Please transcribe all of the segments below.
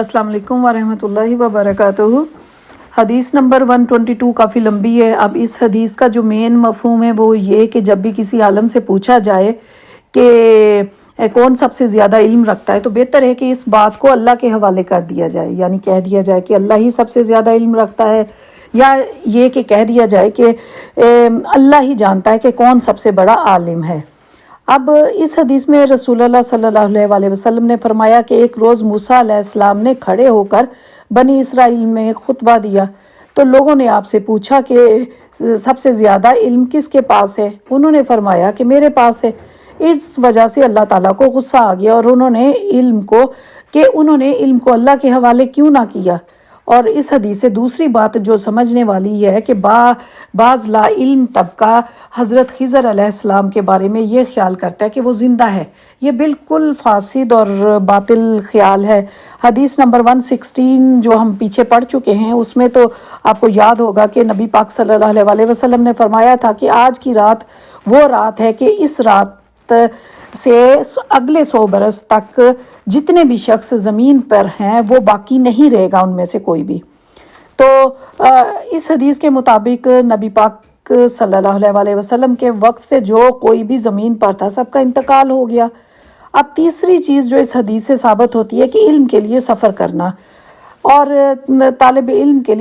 अस्सलाम वालेकुम वरहमतुल्लाहि वबरकातुहू। हदीस नंबर 122 काफ़ी लंबी है। अब इस हदीस का जो मेन मफहूम है वो ये कि जब भी किसी आलम से पूछा जाए कि कौन सबसे ज़्यादा इल्म रखता है तो बेहतर है कि इस बात को अल्लाह के हवाले कर दिया जाए, यानी कह दिया जाए कि अल्लाह ही सबसे ज़्यादा इल्म रखता है, या ये कि कह दिया जाए कि अल्लाह ही जानता है कि कौन सबसे बड़ा आलिम है। अब इस हदीस में रसूलुल्लाह सल्लल्लाहु अलैहि वसल्लम ने फरमाया कि एक रोज़ मूसा अलैहिस्सलाम ने खड़े होकर बनी इसराइल में खुतबा दिया तो लोगों ने आपसे पूछा कि सबसे ज़्यादा इल्म किसके पास है। उन्होंने फरमाया कि मेरे पास है। इस वजह से अल्लाह ताला को गुस्सा आ गया और उन्होंने इल्म को अल्लाह के हवाले क्यों ना किया। और इस हदीस से दूसरी बात जो समझने वाली है कि बाज़ ला इल्म तबका हज़रत खिज़र अलैहिस्सलाम के बारे में ये ख्याल करता है कि वो ज़िंदा है। ये बिल्कुल फासिद और बातिल ख्याल है। हदीस नंबर 116 जो हम पीछे पढ़ चुके हैं उसमें तो आपको याद होगा कि नबी पाक सल्लल्लाहु अलैहि वसल्लम ने फरमाया था कि आज की रात वो रात है कि इस रात से अगले 100 बरस तक जितने भी शख्स ज़मीन पर हैं वो बाकी नहीं रहेगा उनमें से कोई भी। तो इस हदीस के मुताबिक नबी पाक सल्लल्लाहु अलैहि वसल्लम के वक्त से जो कोई भी ज़मीन पर था सबका इंतकाल हो गया। अब तीसरी चीज़ जो इस हदीस से साबित होती है कि इल्म के लिए सफ़र करना और तलब इल्म के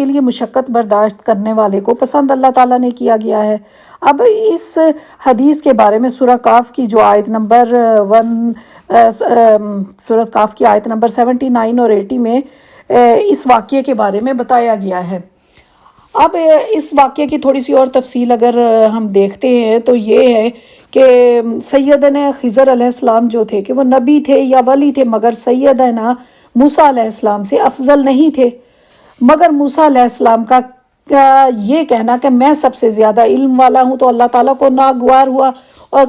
लिए मुशक्क़त बर्दाश्त करने वाले को पसंद अल्लाह ताला ने किया गया है। अब इस हदीस के बारे में सूरह काफ की आयत नंबर 79 और 80 में इस वाक़ये के बारे में बताया गया है। अब इस वाक़ये की थोड़ी सी और तफसील अगर हम देखते हैं तो ये है कि सैयदना खिज़र अलैहिस्सलाम जो थे कि वो नबी थे या वली थे, मगर सैयदना मूसा अलैहिस्सलाम से अफजल नहीं थे। मगर मूसा अलैहिस्सलाम का ये कहना कि मैं सबसे ज़्यादा इल्म वाला हूँ तो अल्लाह ताला को नागवार हुआ और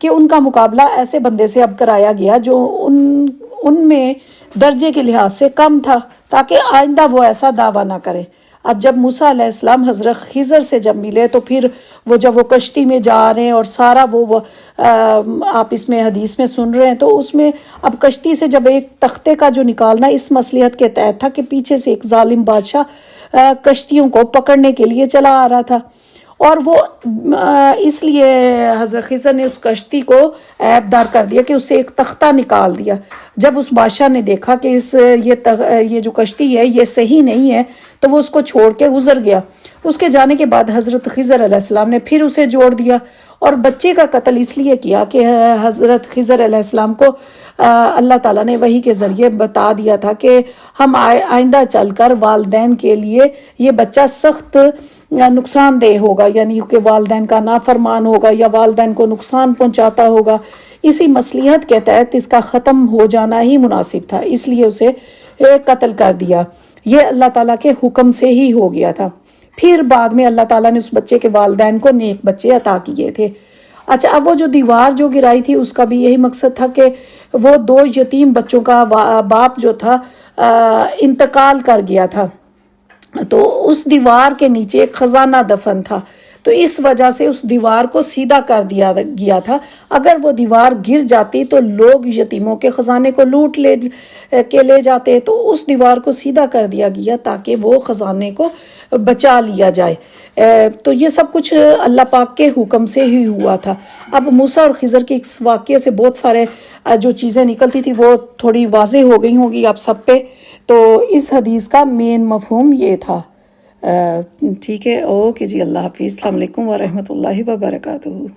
कि उनका मुकाबला ऐसे बंदे से अब कराया गया जो उनमें दर्जे के लिहाज से कम था, ताकि आइंदा वो ऐसा दावा ना करे। अब जब मूसा अलैहिस्सलाम हज़रत खिज़र से जब मिले तो फिर वो कश्ती में जा रहे हैं और सारा आप इसमें हदीस में सुन रहे हैं तो उसमें अब कश्ती से जब एक तख्ते का जो निकालना इस मसलिहत के तहत था कि पीछे से एक जालिम बादशाह कश्तियों को पकड़ने के लिए चला आ रहा था और वो इसलिए हज़रत खिज़र ने उस कश्ती को ऐबदार कर दिया कि उससे एक तख्ता निकाल दिया। जब उस बादशाह ने देखा कि ये जो कश्ती है ये सही नहीं है तो वो उसको छोड़ के गुज़र गया। उसके जाने के बाद हज़रत खिज़र अलैहिस्सलाम ने फिर उसे जोड़ दिया और बच्चे का कत्ल इसलिए किया कि हज़रत खिज़र अलैहिस्सलाम को अल्लाह ताला ने वही के ज़रिए बता दिया था कि हम आइंदा चलकर वालिदैन के लिए ये बच्चा सख्त नुकसानदेह होगा, यानी कि वालिदैन का नाफरमान होगा या वालिदैन को नुकसान पहुंचाता होगा। इसी मसलिहत के तहत इसका ख़त्म हो जाना ही मुनासिब था, इसलिए उसे कत्ल कर दिया। ये अल्लाह ताला के हुक्म से ही हो गया था। फिर बाद में अल्लाह ताला ने उस बच्चे के वालिदैन को नेक बच्चे अता किए थे। अच्छा, अब वो जो दीवार जो गिराई थी उसका भी यही मकसद था कि वो 2 यतीम बच्चों का बाप जो था इंतकाल कर गया था, तो उस दीवार के नीचे एक ख़जाना दफन था, तो इस वजह से उस दीवार को सीधा कर दिया गया था। अगर वो दीवार गिर जाती तो लोग यतीमों के ख़जाने को लूट ले जाते, तो उस दीवार को सीधा कर दिया गया ताकि वो ख़जाने को बचा लिया जाए। तो ये सब कुछ अल्लाह पाक के हुक्म से ही हुआ था। अब मूसा और खिज़र के इस वाक़ये से बहुत सारे जो चीज़ें निकलती थी वो थोड़ी वाज़े हो गई होंगी आप सब पे। तो इस हदीस का मेन मफहूम ये था। ठीक है, ओके जी, अल्लाह हाफिज़, अस्सलाम वालेकुम व रहमतुल्लाहि व बरकातुहू।